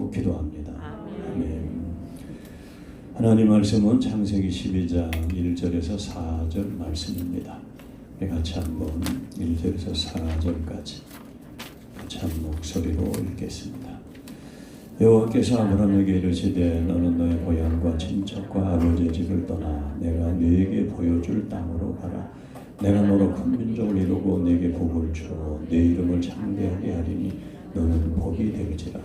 이름으로 기도합니다. 아멘. 하나님 말씀은 창세기 12장 1절에서 4절 말씀입니다. 같이 한번 1절에서 4절까지 같이 한 목소리로 읽겠습니다. 여호와께서 아브라함에게 이르시되 너는 너의 고향과 친척과 아버지의 집을 떠나 내가 너에게 보여줄 땅으로 가라. 내가 너로 큰 민족을 이루고 내게 복을 주어 내 이름을 창대하게 하리니 너는 복이 되리지라.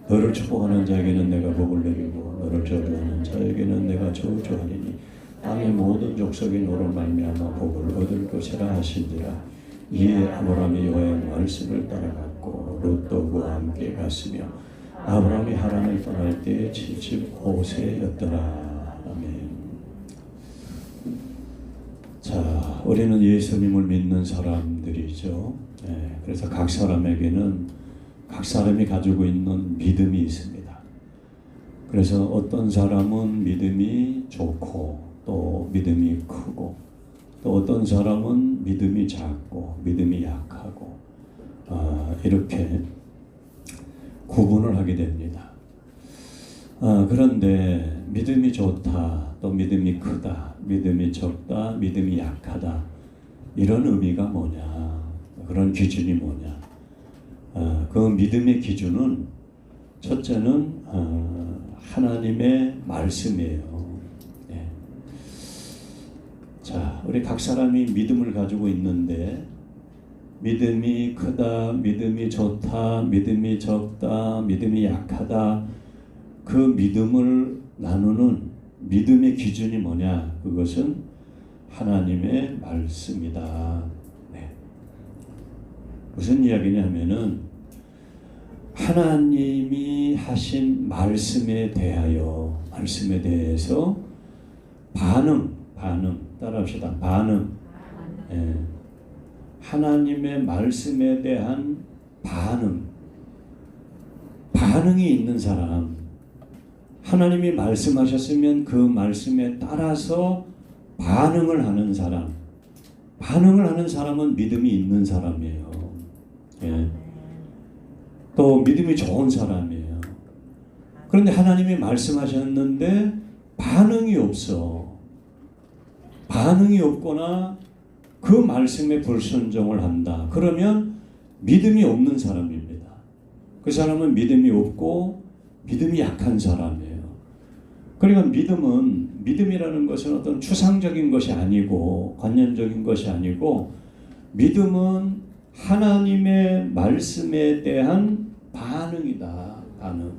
너를 축복하는 자에게는 내가 복을 내리고 너를 저주하는 자에게는 내가 저주하리니 땅의 모든 족속이 너로 말미암아 복을 얻을 것이라 하신지라. 이에 아브라함이 여호와의 말씀을 따라갔고 롯도 그와 함께 갔으며 아브라함이 하란을 떠날 때 75세였더라. 아멘. 자, 우리는 예수님을 믿는 사람들이죠. 그래서 각 사람에게는 각 사람이 가지고 있는 믿음이 있습니다. 그래서 어떤 사람은 믿음이 좋고 또 믿음이 크고 또 어떤 사람은 믿음이 작고 믿음이 약하고 이렇게 구분을 하게 됩니다. 그런데 믿음이 좋다, 또 믿음이 크다, 믿음이 적다, 믿음이 약하다, 이런 의미가 뭐냐, 그런 기준이 뭐냐. 그 믿음의 기준은 첫째는 하나님의 말씀이에요. 네. 자, 우리 각 사람이 믿음을 가지고 있는데 믿음이 크다, 믿음이 좋다, 믿음이 적다, 믿음이 약하다, 그 믿음을 나누는 믿음의 기준이 뭐냐? 그것은 하나님의 말씀이다. 네. 무슨 이야기냐면은 하나님이 하신 말씀에 대해서 반응 따라합시다. 반응. 예. 하나님의 말씀에 대한 반응이 있는 사람, 하나님이 말씀하셨으면 그 말씀에 따라서 반응을 하는 사람은 믿음이 있는 사람이에요. 예. 또 믿음이 좋은 사람이에요. 그런데 하나님이 말씀하셨는데 반응이 없거나 그 말씀에 불순종을 한다. 그러면 믿음이 없는 사람입니다. 그 사람은 믿음이 없고 믿음이 약한 사람이에요. 그러니까 믿음이라는 것은 어떤 추상적인 것이 아니고 관념적인 것이 아니고 믿음은 하나님의 말씀에 대한 반응이다. 반응.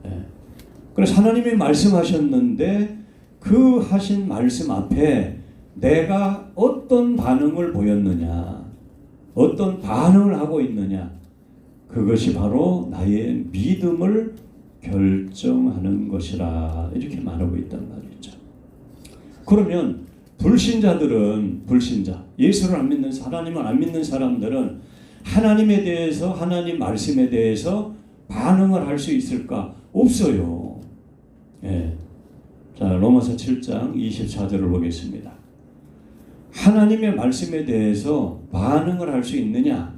네. 그래서 하나님이 말씀하셨는데 그 하신 말씀 앞에 내가 어떤 반응을 보였느냐, 어떤 반응을 하고 있느냐, 그것이 바로 나의 믿음을 결정하는 것이라 이렇게 말하고 있단 말이죠. 그러면 불신자, 예수를 안 믿는, 하나님을 안 믿는 사람들은 하나님에 대해서, 하나님 말씀에 대해서 반응을 할 수 있을까? 없어요. 예. 자, 로마서 7장 24절을 보겠습니다. 하나님의 말씀에 대해서 반응을 할 수 있느냐?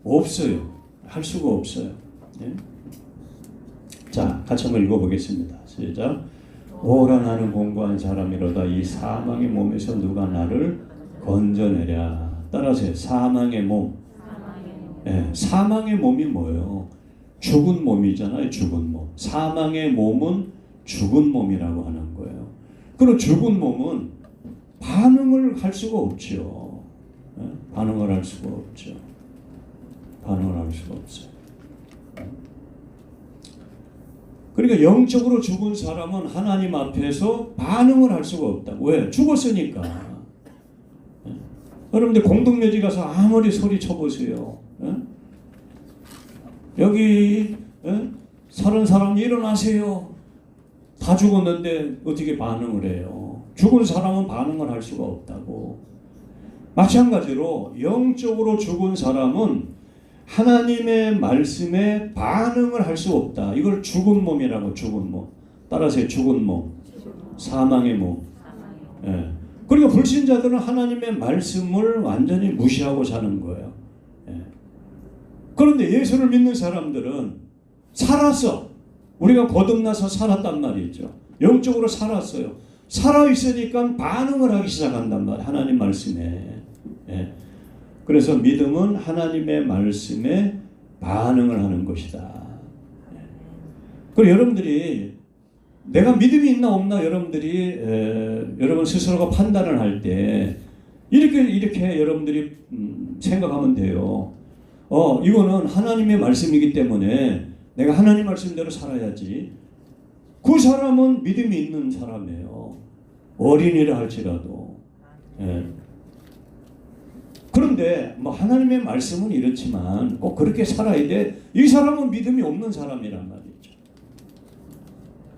없어요. 할 수가 없어요. 예? 자, 같이 한번 읽어보겠습니다. 시작. 오라 나는 공고한 사람이로다. 이 사망의 몸에서 누가 나를 건져내랴. 따라서 사망의 몸. 예, 사망의 몸이 뭐예요? 죽은 몸이잖아요. 죽은 몸. 사망의 몸은 죽은 몸이라고 하는 거예요. 그리고 죽은 몸은 반응을 할 수가 없죠. 예? 반응을 할 수가 없죠. 그러니까 영적으로 죽은 사람은 하나님 앞에서 반응을 할 수가 없다. 왜? 죽었으니까. 예? 여러분들 공동묘지 가서 아무리 소리 쳐보세요. 예? 여기 사는 사람 일어나세요. 다 죽었는데 어떻게 반응을 해요? 죽은 사람은 반응을 할 수가 없다고. 마찬가지로 영적으로 죽은 사람은 하나님의 말씀에 반응을 할 수 없다. 이걸 죽은 몸이라고. 죽은 몸. 따라서 죽은 몸. 사망의 몸. 예. 그러니까 불신자들은 하나님의 말씀을 완전히 무시하고 사는 거예요. 예. 그런데 예수를 믿는 사람들은 살았어. 우리가 거듭나서 살았단 말이죠. 영적으로 살았어요. 살아있으니까 반응을 하기 시작한단 말이에요. 하나님 말씀에. 예. 그래서 믿음은 하나님의 말씀에 반응을 하는 것이다. 예. 그리고 여러분들이 내가 믿음이 있나 없나 여러분들이 여러분 스스로가 판단을 할 때 이렇게 여러분들이 생각하면 돼요. 이거는 하나님의 말씀이기 때문에 내가 하나님 말씀대로 살아야지. 그 사람은 믿음이 있는 사람이에요. 어린이라 할지라도. 예. 그런데 뭐 하나님의 말씀은 이렇지만 꼭 그렇게 살아야 돼. 이 사람은 믿음이 없는 사람이란 말이죠.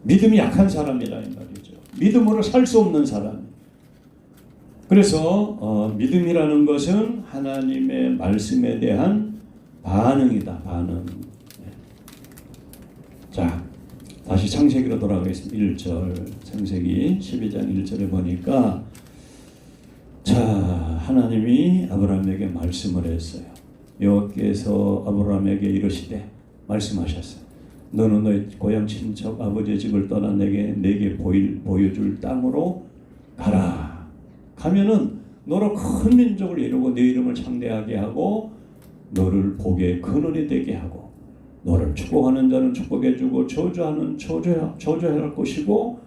믿음이 약한 사람이란 말이죠. 믿음으로 살 수 없는 사람. 그래서 믿음이라는 것은 하나님의 말씀에 대한 반응이다. 반응. 자, 다시 창세기로 돌아가겠습니다. 1절 창세기 12장 1절에 보니까 자, 하나님이 아브라함에게 말씀을 했어요. 여호와께서 아브라함에게 이르시되 말씀하셨어요. 너는 너의 고향 친척 아버지의 집을 떠나 내게 보여줄 땅으로 가라. 가면은 너로 큰 민족을 이루고 내 이름을 창대하게 하고 너를 복의 근원이 되게 하고 너를 축복하는 자는 축복해주고 저주하는 저주할 것이고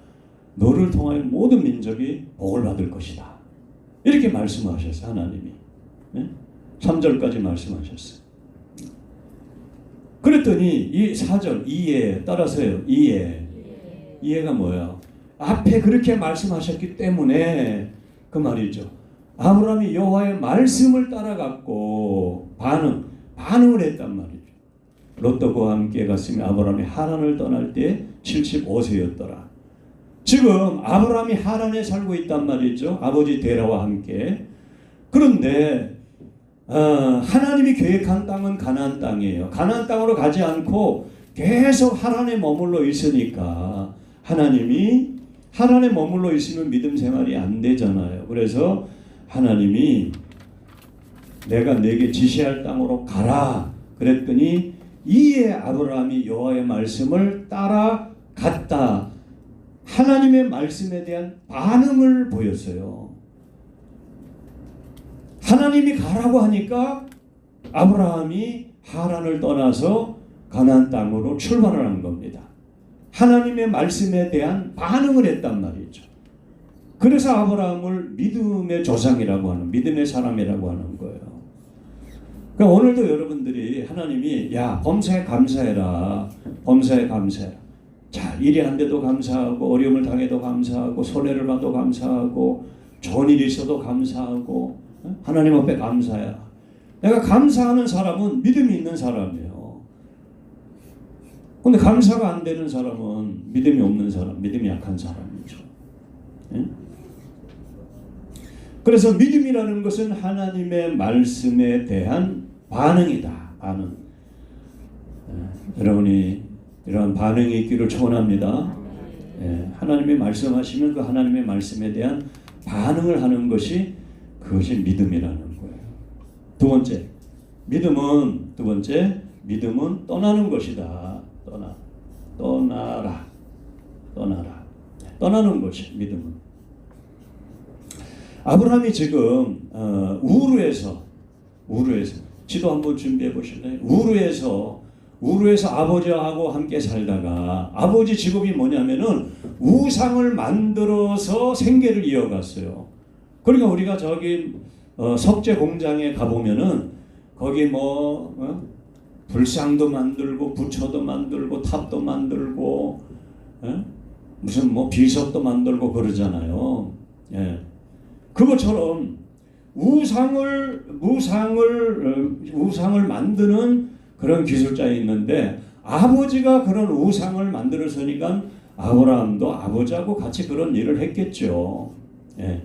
너를 통하여 모든 민족이 복을 받을 것이다. 이렇게 말씀하셨어요. 하나님이. 네? 3절까지 말씀하셨어요. 그랬더니 이 4절 이해 따라서요. 이해가 뭐야? 앞에 그렇게 말씀하셨기 때문에 그 말이죠. 아브라함이 여호와의 말씀을 따라갔고 반응을 했단 말이죠. 롯도 그와 함께 갔으며 아브라함이 하란을 떠날 때 75세였더라. 지금 아브라함이 하란에 살고 있단 말이죠. 아버지 데라와 함께. 그런데 하나님이 계획한 땅은 가나안 땅이에요. 가나안 땅으로 가지 않고 계속 하란에 머물러 있으니까 하나님이 하란에 머물러 있으면 믿음 생활이 안 되잖아요. 그래서 하나님이 내가 네게 지시할 땅으로 가라 그랬더니 이에 아브라함이 여호와의 말씀을 따라갔다. 하나님의 말씀에 대한 반응을 보였어요. 하나님이 가라고 하니까 아브라함이 하란을 떠나서 가나안 땅으로 출발을 한 겁니다. 하나님의 말씀에 대한 반응을 했단 말이죠. 그래서 아브라함을 믿음의 조상이라고 하는, 믿음의 사람이라고 하는 거예요. 그러니까 오늘도 여러분들이 하나님이 야 범사에 감사해라. 범사에 감사해라. 자, 일이 안 돼도 감사하고 어려움을 당해도 감사하고 손해를 봐도 감사하고 좋은 일이 있어도 감사하고 하나님 앞에 감사해라. 내가 감사하는 사람은 믿음이 있는 사람이에요. 근데 감사가 안 되는 사람은 믿음이 없는 사람, 믿음이 약한 사람이죠. 예? 그래서 믿음이라는 것은 하나님의 말씀에 대한 반응이다. 반응. 여러분이 이러한 반응이 있기를 축원합니다. 하나님이 말씀하시면 그 하나님의 말씀에 대한 반응을 하는 것이 그것이 믿음이라는 거예요. 두 번째, 믿음은 떠나는 것이다. 떠나라. 떠나는 것이 믿음은. 아브라함이 지금 우르에서 지도 한번 준비해 보실래요? 우르에서 아버지하고 함께 살다가 아버지 직업이 뭐냐면은 우상을 만들어서 생계를 이어갔어요. 그러니까 우리가 저기 석재 공장에 가보면은 거기 불상도 만들고 부처도 만들고 탑도 만들고 무슨 비석도 만들고 그러잖아요. 예. 그것처럼 우상을 만드는 그런 기술자가 있는데 아버지가 그런 우상을 만들었으니까 아브라함도 아버지하고 같이 그런 일을 했겠죠. 예.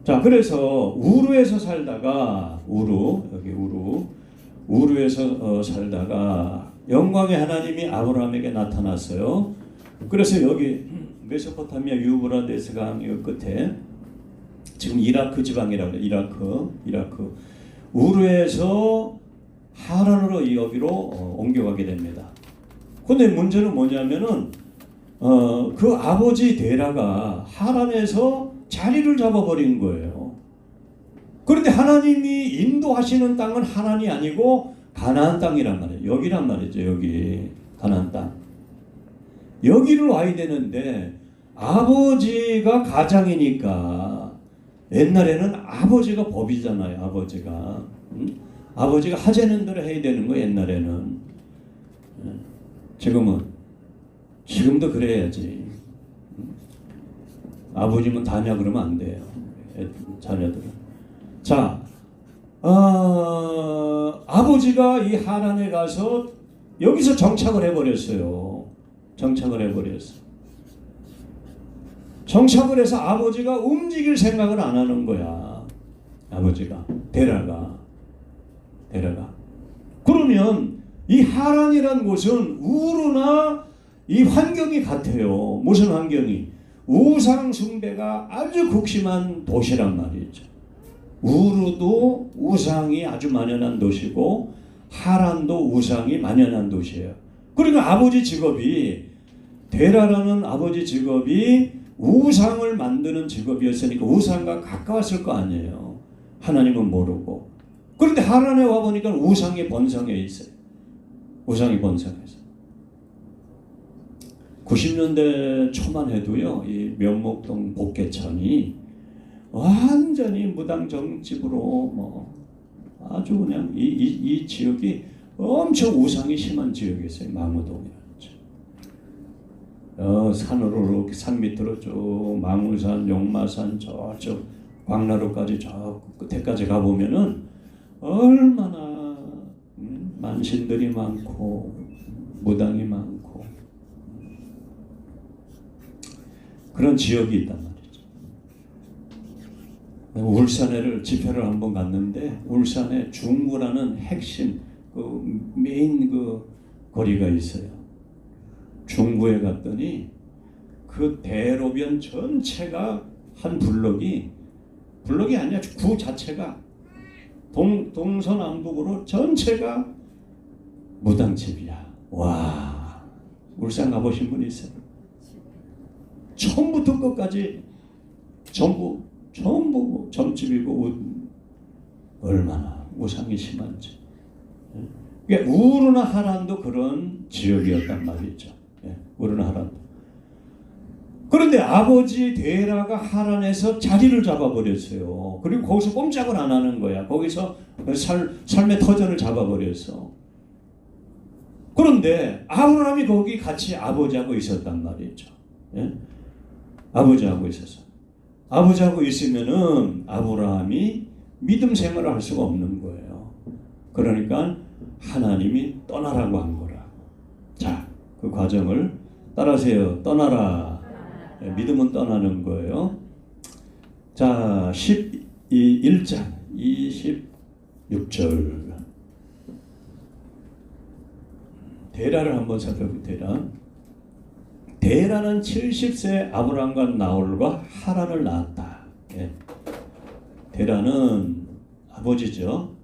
자, 그래서 우르에서 살다가 우르에서 살다가 영광의 하나님이 아브라함에게 나타났어요. 그래서 여기 메소포타미아 유브라데스 강 끝에 지금 이라크 지방이라고 해요. 이라크 우르에서 하란으로 여기로 옮겨가게 됩니다. 근데 문제는 뭐냐면은 그 아버지 데라가 하란에서 자리를 잡아버린 거예요. 그런데 하나님이 인도하시는 땅은 하란이 아니고 가나안 땅이란 말이에요. 여기란 말이죠. 여기 가나안 땅. 여기를 와야 되는데 아버지가 가장이니까 옛날에는 아버지가 법이잖아요. 아버지가 아버지가 하자는 대로 해야 되는 거 옛날에는. 지금도 그래야지. 아버지면 다냐 그러면 안 돼요. 자녀들은. 자, 아버지가 이 하란에 가서 여기서 정착을 해버렸어요. 정착을 해서 아버지가 움직일 생각을 안 하는 거야. 아버지가 데라가. 그러면 이 하란이란 곳은 우르나 이 환경이 같아요. 무슨 환경이? 우상 숭배가 아주 극심한 도시란 말이죠. 우르도 우상이 아주 만연한 도시고 하란도 우상이 만연한 도시예요. 그러니까 아버지 직업이 데라라는 아버지 직업이 우상을 만드는 직업이었으니까 우상과 가까웠을 거 아니에요. 하나님은 모르고. 그런데 하란에 와보니까 우상이 번성해 있어요. 우상이 번성해서 90년대 초만 해도요, 이 면목동 복개천이 완전히 무당정집으로 뭐 아주 그냥 이 지역이 엄청 우상이 심한 지역이었어요. 망우동이라는 지역. 산으로 이렇게 산 밑으로 쭉 망우산, 용마산 저쪽 광나루까지 저 끝에까지 가보면은 얼마나 만신들이 많고 무당이 많고 그런 지역이 있단 말이죠. 울산에를 집회를 한번 갔는데 울산에 중구라는 핵심 그 메인 그 거리가 있어요. 중구에 갔더니 그 대로변 전체가 한 블록이 아니라 구 자체가 동서남북으로 전체가 무당집이야. 와, 울산 가보신 분 있어요? 처음부터 끝까지 전부 점집이고 얼마나 우상이 심한지. 그러니까 우르나 하란도 그런 지역이었단 말이죠. 우르나 하란도. 그런데 아버지 데라가 하란에서 자리를 잡아버렸어요. 그리고 거기서 꼼짝을 안 하는 거야. 거기서 삶의 터전을 잡아버렸어. 그런데 아브라함이 거기 같이 아버지하고 있었단 말이죠. 아버지하고 있었어. 아버지하고 있으면은 아브라함이 믿음 생활을 할 수가 없는 거예요. 그러니까 하나님이 떠나라고 한 거라. 자, 그 과정을 따라하세요. 떠나라. 믿음은 떠나는 거예요. 자, 1장 26절. 데라를 한번 살펴볼게요. 데라는 70세 아브람과 나홀과 하란을 낳았다. 데라는 아버지죠.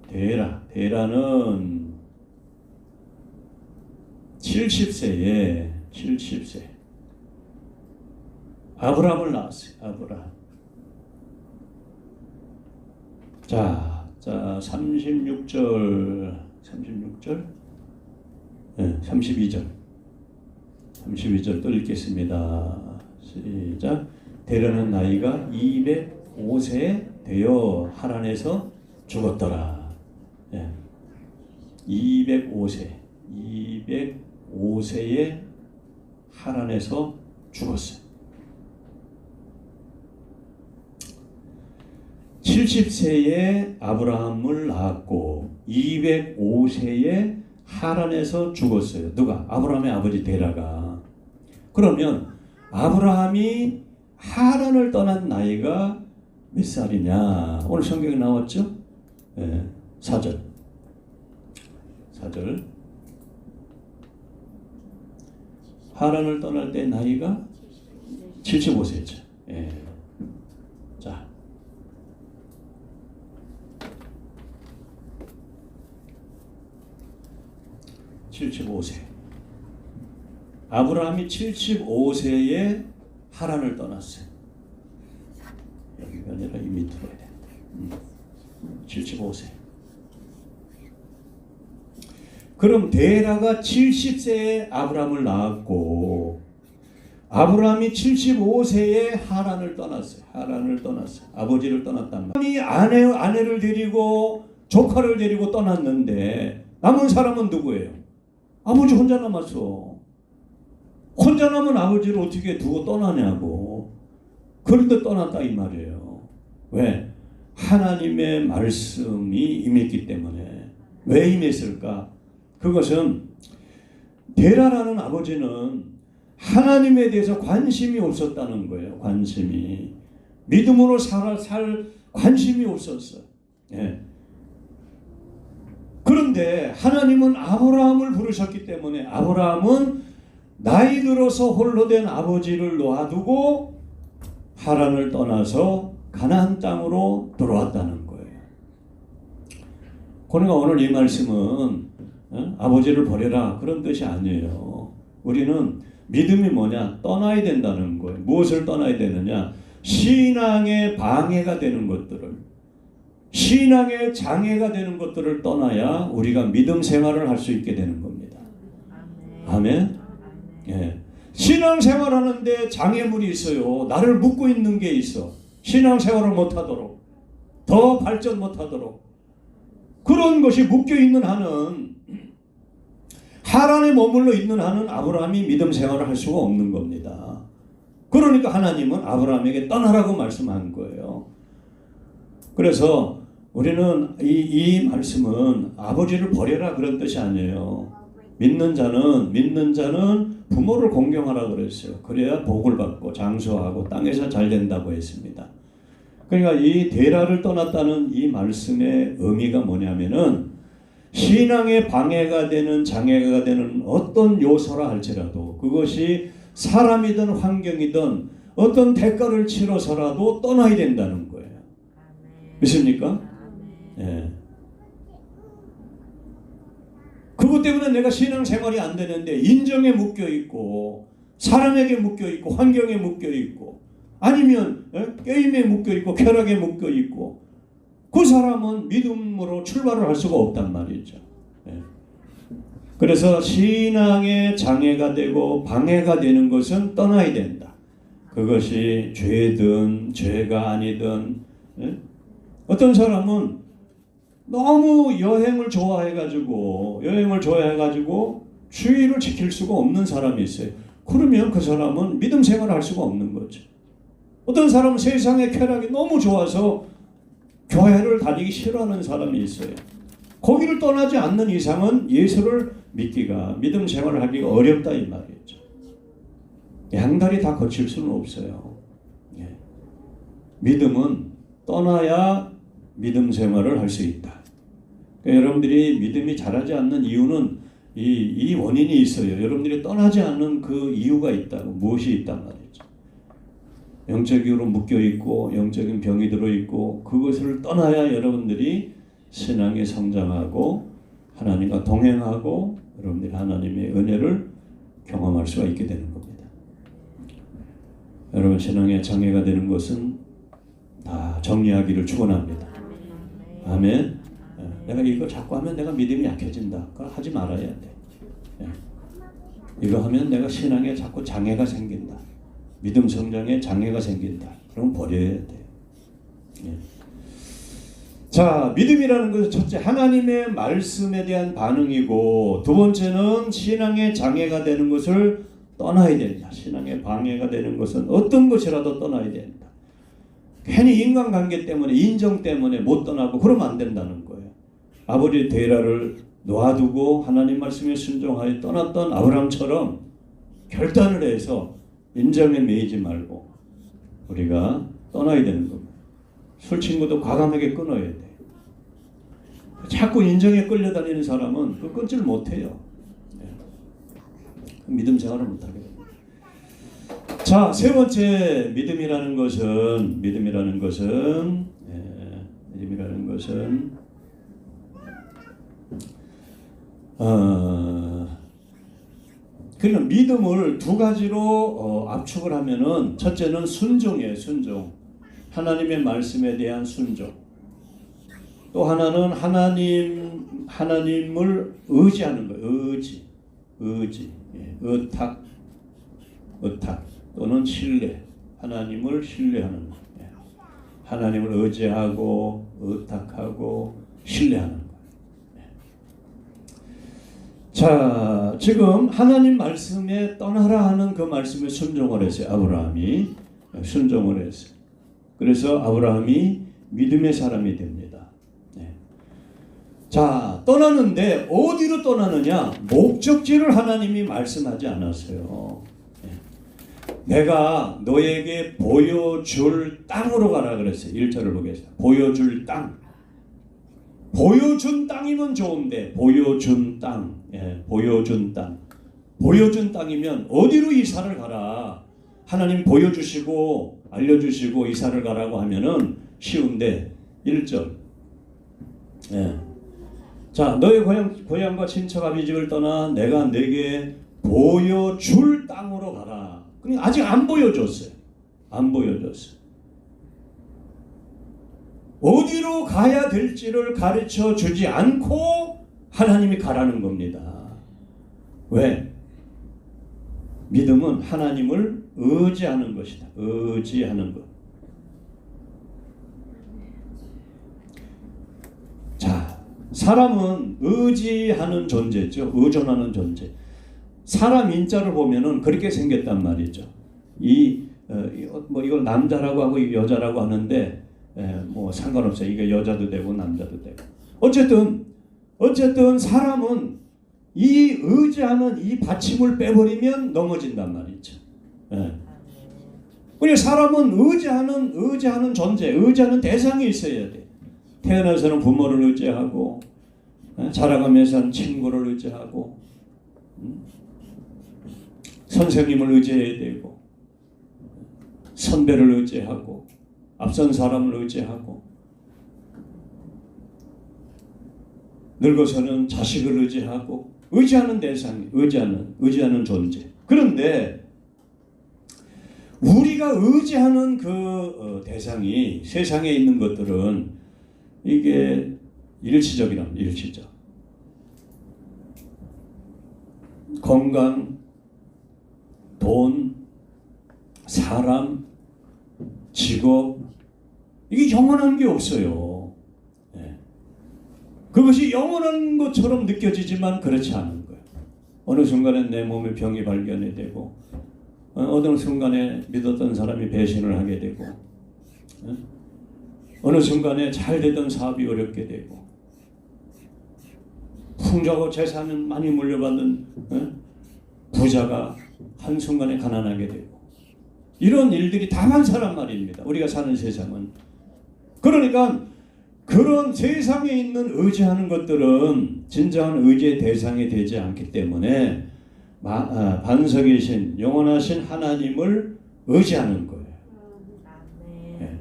데라는 70세에 아브람을 낳았어요. 아브람. 자 32절. 32절 또 읽겠습니다. 시작. 데라는 나이가 205세 되어 하란에서 죽었더라. 205세에 하란에서 죽었어요. 70세에 아브라함을 낳았고 205세에 하란에서 죽었어요. 누가? 아브라함의 아버지 데라가. 그러면 아브라함이 하란을 떠난 나이가 몇 살이냐? 오늘 성경에 나왔죠? 4절. 하란을 떠날 때 나이가 75세죠. 자, 75세. 아브라함이 75세에 하란을 떠났어요. 여기가 아니라 이 밑으로 해야 된다. 75세. 그럼 데라가 70세에 아브라함을 낳았고 아브라함이 75세에 하란을 떠났어요. 하란을 떠났어요. 아버지를 떠났단 말이에요. 아내를 데리고 조카를 데리고 떠났는데 남은 사람은 누구예요? 아버지 혼자 남았어. 혼자 남은 아버지를 어떻게 두고 떠나냐고. 그런데 떠났다 이 말이에요. 왜? 하나님의 말씀이 임했기 때문에. 왜 임했을까? 그것은 데라라는 아버지는 하나님에 대해서 관심이 없었다는 거예요. 관심이. 믿음으로 살 관심이 없었어요. 예. 그런데 하나님은 아브라함을 부르셨기 때문에 아브라함은 나이 들어서 홀로 된 아버지를 놓아두고 하란을 떠나서 가나안 땅으로 들어왔다는 거예요. 그러니까 오늘 이 말씀은 아버지를 버려라 그런 뜻이 아니에요. 우리는 믿음이 뭐냐? 떠나야 된다는 거예요. 무엇을 떠나야 되느냐? 신앙의 방해가 되는 것들을, 신앙의 장애가 되는 것들을 떠나야 우리가 믿음 생활을 할 수 있게 되는 겁니다. 아멘. 예. 신앙생활 하는데 장애물이 있어요. 나를 묶고 있는 게 있어. 신앙생활을 못하도록, 더 발전 못하도록. 그런 것이 묶여있는 한은, 하란에 머물러 있는 한은 아브라함이 믿음 생활을 할 수가 없는 겁니다. 그러니까 하나님은 아브라함에게 떠나라고 말씀한 거예요. 그래서 우리는 이 말씀은 아버지를 버려라 그런 뜻이 아니에요. 믿는 자는 부모를 공경하라 그랬어요. 그래야 복을 받고 장수하고 땅에서 잘 된다고 했습니다. 그러니까 이 데라를 떠났다는 이 말씀의 의미가 뭐냐면은 신앙의 방해가 되는 장애가 되는 어떤 요소라 할지라도 그것이 사람이든 환경이든 어떤 대가를 치러서라도 떠나야 된다는 거예요. 믿습니까? 예. 그것 때문에 내가 신앙생활이 안 되는데 인정에 묶여있고 사람에게 묶여있고 환경에 묶여있고 아니면 게임에 묶여있고 쾌락에 묶여있고 그 사람은 믿음으로 출발을 할 수가 없단 말이죠. 그래서 신앙의 장애가 되고 방해가 되는 것은 떠나야 된다. 그것이 죄든 죄가 아니든. 어떤 사람은 너무 여행을 좋아해가지고 주의를 지킬 수가 없는 사람이 있어요. 그러면 그 사람은 믿음 생활을 할 수가 없는 거죠. 어떤 사람은 세상의 쾌락이 너무 좋아서 교회를 다니기 싫어하는 사람이 있어요. 거기를 떠나지 않는 이상은 예수를 믿기가, 믿음 생활을 하기가 어렵다 이 말이죠. 양다리 다 거칠 수는 없어요. 예. 믿음은 떠나야 믿음 생활을 할 수 있다. 그러니까 여러분들이 믿음이 자라지 않는 이유는 이 원인이 있어요. 여러분들이 떠나지 않는 그 이유가 있다고, 무엇이 있단 말이죠. 영적으로 묶여있고 영적인 병이 들어있고 그것을 떠나야 여러분들이 신앙에 성장하고 하나님과 동행하고 여러분들이 하나님의 은혜를 경험할 수가 있게 되는 겁니다. 여러분 신앙에 장애가 되는 것은 다 정리하기를 축원합니다. 아멘. 내가 이거 자꾸 하면 내가 믿음이 약해진다. 그걸 하지 말아야 돼. 이거 하면 내가 신앙에 자꾸 장애가 생긴다. 믿음 성장에 장애가 생긴다. 그럼 버려야 돼. 자, 믿음이라는 것은 첫째 하나님의 말씀에 대한 반응이고 두 번째는 신앙의 장애가 되는 것을 떠나야 된다. 신앙의 방해가 되는 것은 어떤 것이라도 떠나야 된다. 괜히 인간관계 때문에 인정 때문에 못 떠나고 그러면 안 된다는 거예요. 아버지 데라를 놓아두고 하나님 말씀에 순종하여 떠났던 아브라함처럼 결단을 해서 인정에 매이지 말고 우리가 떠나야 되는 겁니다. 술 친구도 과감하게 끊어야 돼. 자꾸 인정에 끌려다니는 사람은 그 끊지를 못해요. 믿음 생활을 못하게 됩니다. 자, 세 번째 믿음이라는 것은 그러면 믿음을 두 가지로 압축을 하면은 첫째는 순종이에요. 순종. 하나님의 말씀에 대한 순종. 또 하나는 하나님을 의지하는 거예요. 의지. 예. 의탁 또는 신뢰. 하나님을 신뢰하는 거예요. 예. 하나님을 의지하고 의탁하고 신뢰하는 거예요. 예. 자, 지금 하나님 말씀에 떠나라 하는 그 말씀에 순종을 했어요. 아브라함이 순종을 했어요. 그래서 아브라함이 믿음의 사람이 됩니다. 네. 자, 떠나는데 어디로 떠나느냐? 목적지를 하나님이 말씀하지 않았어요. 네. 내가 너에게 보여줄 땅으로 가라 그랬어요. 1절을 보겠습니다. 보여줄 땅. 보여준 땅이면 좋은데 보여준 땅. 예, 보여준 땅. 보여준 땅이면 어디로 이사를 가라. 하나님 보여주시고 알려주시고 이사를 가라고 하면은 쉬운데 1절. 예. 자, 너의 고향과 친척 아비집을 떠나 내가 네게 보여줄 땅으로 가라. 그러니까 아직 안 보여줬어요. 안 보여줬어요. 어디로 가야 될지를 가르쳐 주지 않고 하나님이 가라는 겁니다. 왜? 믿음은 하나님을 의지하는 것이다. 의지하는 것. 자, 사람은 의지하는 존재죠. 의존하는 존재. 사람 인자를 보면은 그렇게 생겼단 말이죠. 이걸 남자라고 하고 여자라고 하는데 뭐 상관없어요. 이게 여자도 되고 남자도 되고. 어쨌든 사람은 이 의지하는 이 받침을 빼버리면 넘어진단 말이죠. 예. 그러니까 사람은 의지하는 존재, 의지하는 대상이 있어야 돼. 태어나서는 부모를 의지하고, 자라가면서는 친구를 의지하고, 선생님을 의지해야 되고, 선배를 의지하고, 앞선 사람을 의지하고, 늙어서는 자식을 의지하고, 의지하는 대상이, 의지하는 존재. 그런데 우리가 의지하는 그 대상이 세상에 있는 것들은 이게 일시적이랍니다. 일시적. 건강, 돈, 사람, 직업, 이게 영원한 게 없어요. 네. 그것이 영원한 것처럼 느껴지지만 그렇지 않은 거예요. 어느 순간에 내 몸에 병이 발견이 되고, 어느 순간에 믿었던 사람이 배신을 하게 되고, 어느 순간에 잘 되던 사업이 어렵게 되고, 풍족하고 재산은 많이 물려받는 부자가 한순간에 가난하게 되고, 이런 일들이 다 많사란 말입니다. 우리가 사는 세상은. 그러니까 그런 세상에 있는 의지하는 것들은 진정한 의지의 대상이 되지 않기 때문에 반석이신 영원하신 하나님을 의지하는 거예요. 네.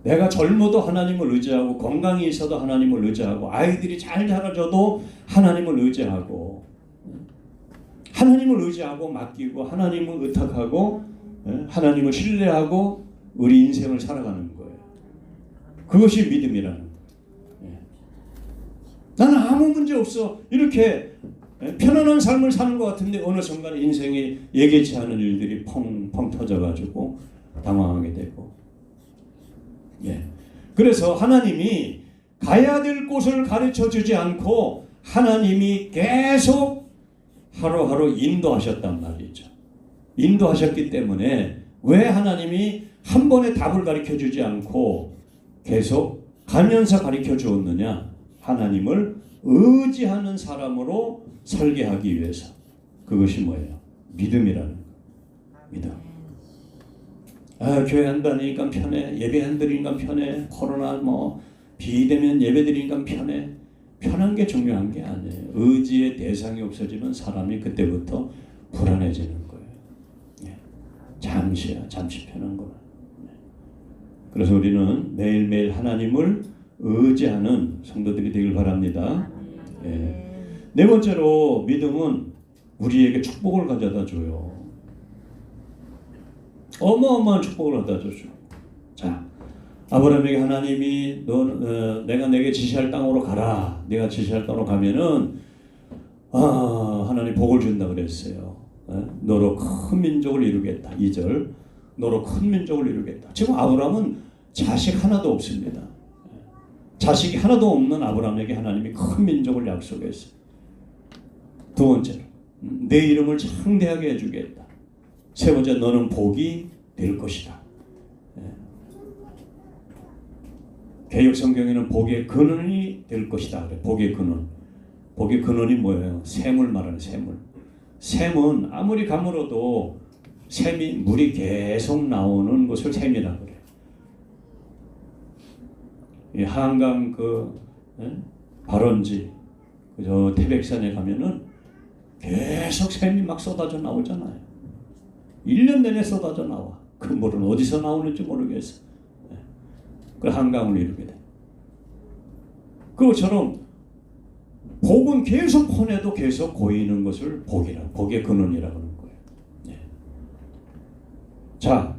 내가 젊어도 하나님을 의지하고, 건강이 있어도 하나님을 의지하고, 아이들이 잘 자라줘도 하나님을 의지하고, 하나님을 의지하고 맡기고, 하나님을 의탁하고, 하나님을 신뢰하고 우리 인생을 살아가는 거예요. 그것이 믿음이라는 거예요. 나는 아무 문제 없어, 이렇게 편안한 삶을 사는 것 같은데 어느 순간 인생에 예기치 않은 일들이 펑펑 터져가지고 당황하게 되고. 그래서 하나님이 가야 될 곳을 가르쳐 주지 않고 하나님이 계속 하루하루 인도하셨단 말이죠. 인도하셨기 때문에 왜 하나님이 한 번에 답을 가르쳐 주지 않고 계속 가면서 가르쳐 주었느냐? 하나님을 의지하는 사람으로 설계하기 위해서. 그것이 뭐예요? 믿음이라는 거예요. 믿음. 교회 안 다니니까 편해. 예배 안 드리니까 편해. 코로나 비대면 예배 드리니까 편해. 편한 게 중요한 게 아니에요. 의지의 대상이 없어지면 사람이 그때부터 불안해지는 거예요. 잠시 편한 거라. 그래서 우리는 매일매일 하나님을 의지하는 성도들이 되길 바랍니다. 네 번째로 믿음은 우리에게 축복을 가져다 줘요. 어마어마한 축복을 가져다 줘. 자, 아브라함에게 하나님이 내가 내게 지시할 땅으로 가라. 내가 지시할 땅으로 가면은 하나님 복을 준다 그랬어요. 너로 큰 민족을 이루겠다. 2절. 너로 큰 민족을 이루겠다. 지금 아브라함은 자식 하나도 없습니다. 자식이 하나도 없는 아브라함에게 하나님이 큰 민족을 약속했어요. 두 번째로 내 이름을 창대하게 해주겠다. 세 번째, 너는 복이 될 것이다. 개역 성경에는 복의 근원이 될 것이다. 그래. 복의 근원. 복의 근원이 뭐예요? 샘을 말하는 샘을. 샘은 아무리 가물어도 물이 계속 나오는 것을 샘이라 그래. 이 한강 발원지 저 태백산에 가면은 계속 샘이 막 쏟아져 나오잖아요. 1년 내내 쏟아져 나와. 그 물은 어디서 나오는지 모르겠어. 그 한강을 이루게 돼. 그것처럼 복은 계속 퍼내도 계속 고이는 것을 복의 근원이라고 하는 거예요. 네. 자,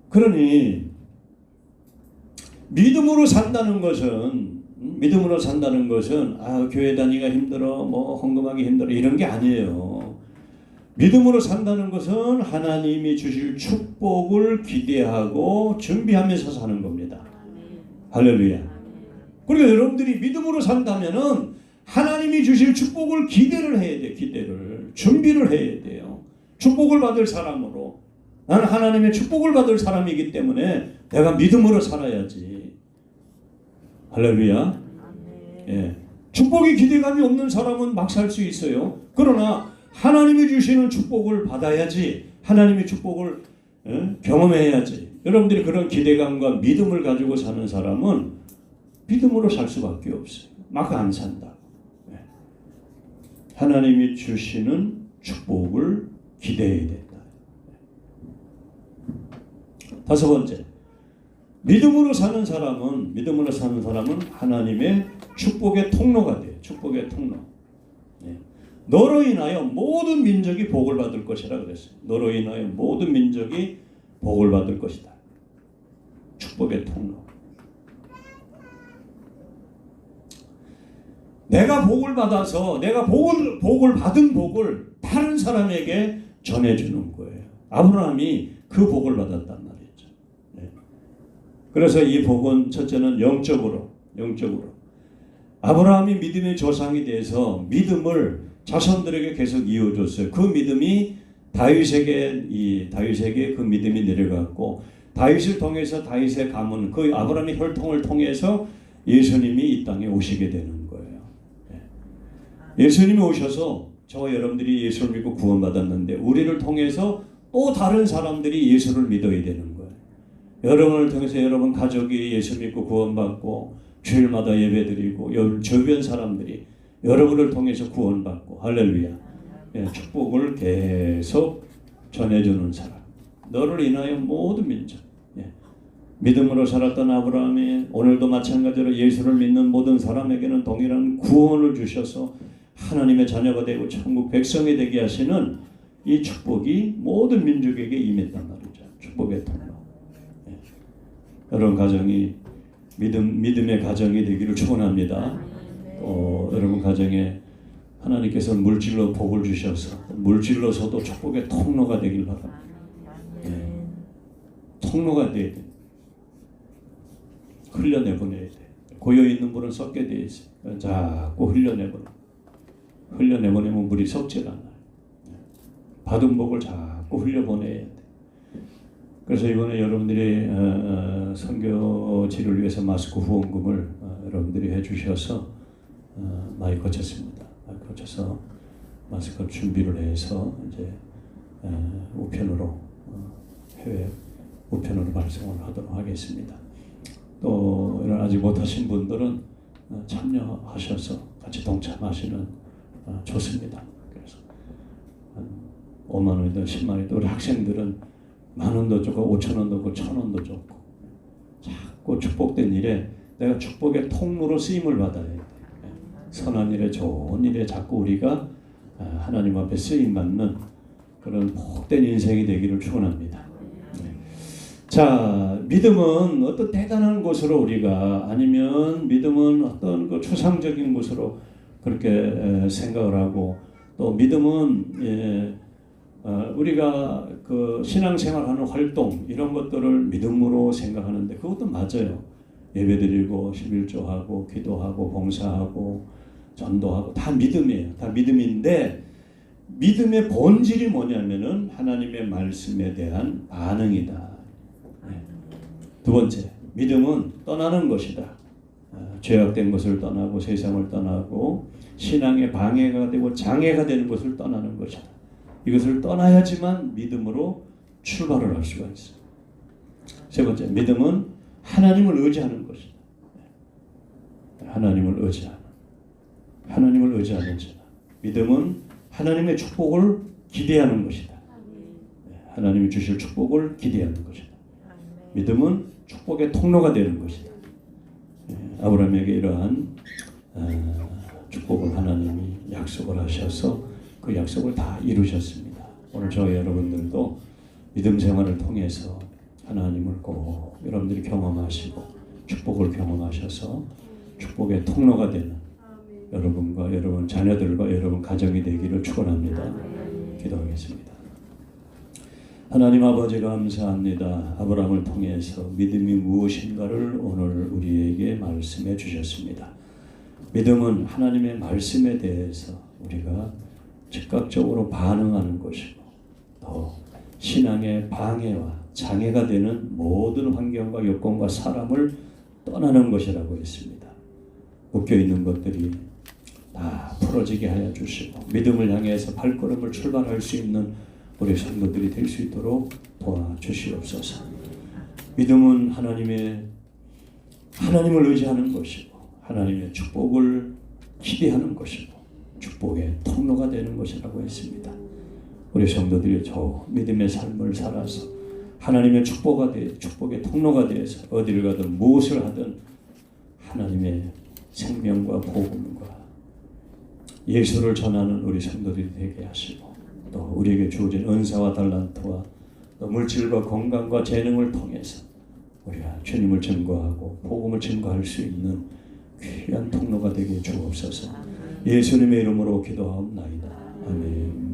그러니 믿음으로 산다는 것은 교회 다니기가 힘들어, 헌금하기 힘들어 이런 게 아니에요. 믿음으로 산다는 것은 하나님이 주실 축복을 기대하고 준비하면서 사는 겁니다. 할렐루야. 그러니까 여러분들이 믿음으로 산다면은 하나님이 주실 축복을 기대를 해야 돼. 준비를 해야 돼요. 축복을 받을 사람으로. 나는 하나님의 축복을 받을 사람이기 때문에 내가 믿음으로 살아야지. 할렐루야. 예. 축복이 기대감이 없는 사람은 막 살 수 있어요. 그러나 하나님이 주시는 축복을 받아야지. 하나님의 축복을 경험해야지. 여러분들이 그런 기대감과 믿음을 가지고 사는 사람은 믿음으로 살 수밖에 없어요. 막 안 산다. 하나님이 주시는 축복을 기대해야 된다. 다섯 번째, 믿음으로 사는 사람은 하나님의 축복의 통로가 돼요. 축복의 통로. 너로 인하여 모든 민족이 복을 받을 것이라 그랬어요. 너로 인하여 모든 민족이 복을 받을 것이다. 축복의 통로. 내가 복을 받아서 복을 받은 복을 다른 사람에게 전해주는 거예요. 아브라함이 그 복을 받았단 말이죠. 네. 그래서 이 복은 첫째는 영적으로 아브라함이 믿음의 조상이 돼서 믿음을 자손들에게 계속 이어줬어요. 그 믿음이 다윗에게 그 믿음이 내려갔고 다윗을 통해서 다윗의 가문 그 아브라함의 혈통을 통해서 예수님이 이 땅에 오시게 되는 거예요. 예수님이 오셔서 저와 여러분들이 예수를 믿고 구원받았는데 우리를 통해서 또 다른 사람들이 예수를 믿어야 되는 거예요. 여러분을 통해서 여러분 가족이 예수 믿고 구원받고 주일마다 예배드리고 주변 사람들이 여러분을 통해서 구원받고 할렐루야. 축복을 계속 전해주는 사람. 너를 인하여 모든 민족. 믿음으로 살았던 아브라함이 오늘도 마찬가지로 예수를 믿는 모든 사람에게는 동일한 구원을 주셔서 하나님의 자녀가 되고 천국 백성이 되게 하시는 이 축복이 모든 민족에게 임했단 말이죠. 축복의 통로. 여러분 가정이 믿음의 가정이 되기를 축원합니다. 여러분 가정에 하나님께서 물질로 복을 주셔서 물질로서도 축복의 통로가 되길 바랍니다. 통로가 돼야 돼. 흘려내보내야 돼. 고여있는 물은 썩게 돼 있어요. 자꾸 흘려내보내면 물이 썩질 않아요. 받은 복을 자꾸 흘려보내야 돼. 그래서 이번에 여러분들이 선교지를 위해서 마스크 후원금을 여러분들이 해주셔서 많이 거쳤습니다. 거쳐서 마스크 준비를 해서 이제 우편으로 해외 우편으로 발송을 하도록 하겠습니다. 또 이런 아직 못하신 분들은 참여하셔서 같이 동참하시면 좋습니다. 그래서 5만 원이든 10만 원이든 우리 학생들은 10,000원도 좋고 5,000원도 좋고 1,000원도 좋고 자꾸 축복된 일에 내가 축복의 통로로 쓰임을 받아야 돼. 선한 일에 좋은 일에 자꾸 우리가 하나님 앞에 쓰임받는 그런 복된 인생이 되기를 축원합니다. 자, 믿음은 어떤 대단한 것으로 우리가 아니면 믿음은 어떤 그 추상적인 것으로 그렇게 생각을 하고 또 믿음은 우리가 그 신앙생활하는 활동 이런 것들을 믿음으로 생각하는데 그것도 맞아요. 예배드리고 11조하고 기도하고 봉사하고 전도하고 다 믿음이에요. 다 믿음인데 믿음의 본질이 뭐냐면은 하나님의 말씀에 대한 반응이다. 두 번째, 믿음은 떠나는 것이다. 죄악된 것을 떠나고 세상을 떠나고 신앙의 방해가 되고 장애가 되는 것을 떠나는 것이다. 이것을 떠나야지만 믿음으로 출발을 할 수가 있어요. 세 번째, 믿음은 하나님을 의지하는 것이다. 하나님을 의지하는. 하나님을 의지하는 자다. 믿음은 하나님의 축복을 기대하는 것이다. 하나님이 주실 축복을 기대하는 것이다. 믿음은 축복의 통로가 되는 것이다. 아브라함에게 이러한 축복을 하나님이 약속을 하셔서 그 약속을 다 이루셨습니다. 오늘 저희 여러분들도 믿음 생활을 통해서 하나님을 꼭 여러분들이 경험하시고 축복을 경험하셔서 축복의 통로가 되는 여러분과 여러분 자녀들과 여러분 가정이 되기를 축원합니다. 기도하겠습니다. 하나님 아버지 감사합니다. 아브라함을 통해서 믿음이 무엇인가를 오늘 우리에게 말씀해 주셨습니다. 믿음은 하나님의 말씀에 대해서 우리가 즉각적으로 반응하는 것이고 또 신앙의 방해와 장애가 되는 모든 환경과 여건과 사람을 떠나는 것이라고 했습니다. 묶여있는 것들이 다 풀어지게 하여 주시고 믿음을 향해서 발걸음을 출발할 수 있는 우리 성도들이 될 수 있도록 도와주시옵소서. 믿음은 하나님을 의지하는 것이고 하나님의 축복을 기대하는 것이고 축복의 통로가 되는 것이라고 했습니다. 우리 성도들이 저 믿음의 삶을 살아서 하나님의 축복의 통로가 되어서 어디를 가든 무엇을 하든 하나님의 생명과 복음과 예수를 전하는 우리 성도들이 되게 하시고 또 우리에게 주어진 은사와 달란트와 또 물질과 건강과 재능을 통해서 우리가 주님을 증거하고 복음을 증거할 수 있는 귀한 통로가 되게 주옵소서. 예수님의 이름으로 기도하옵나이다. 아멘.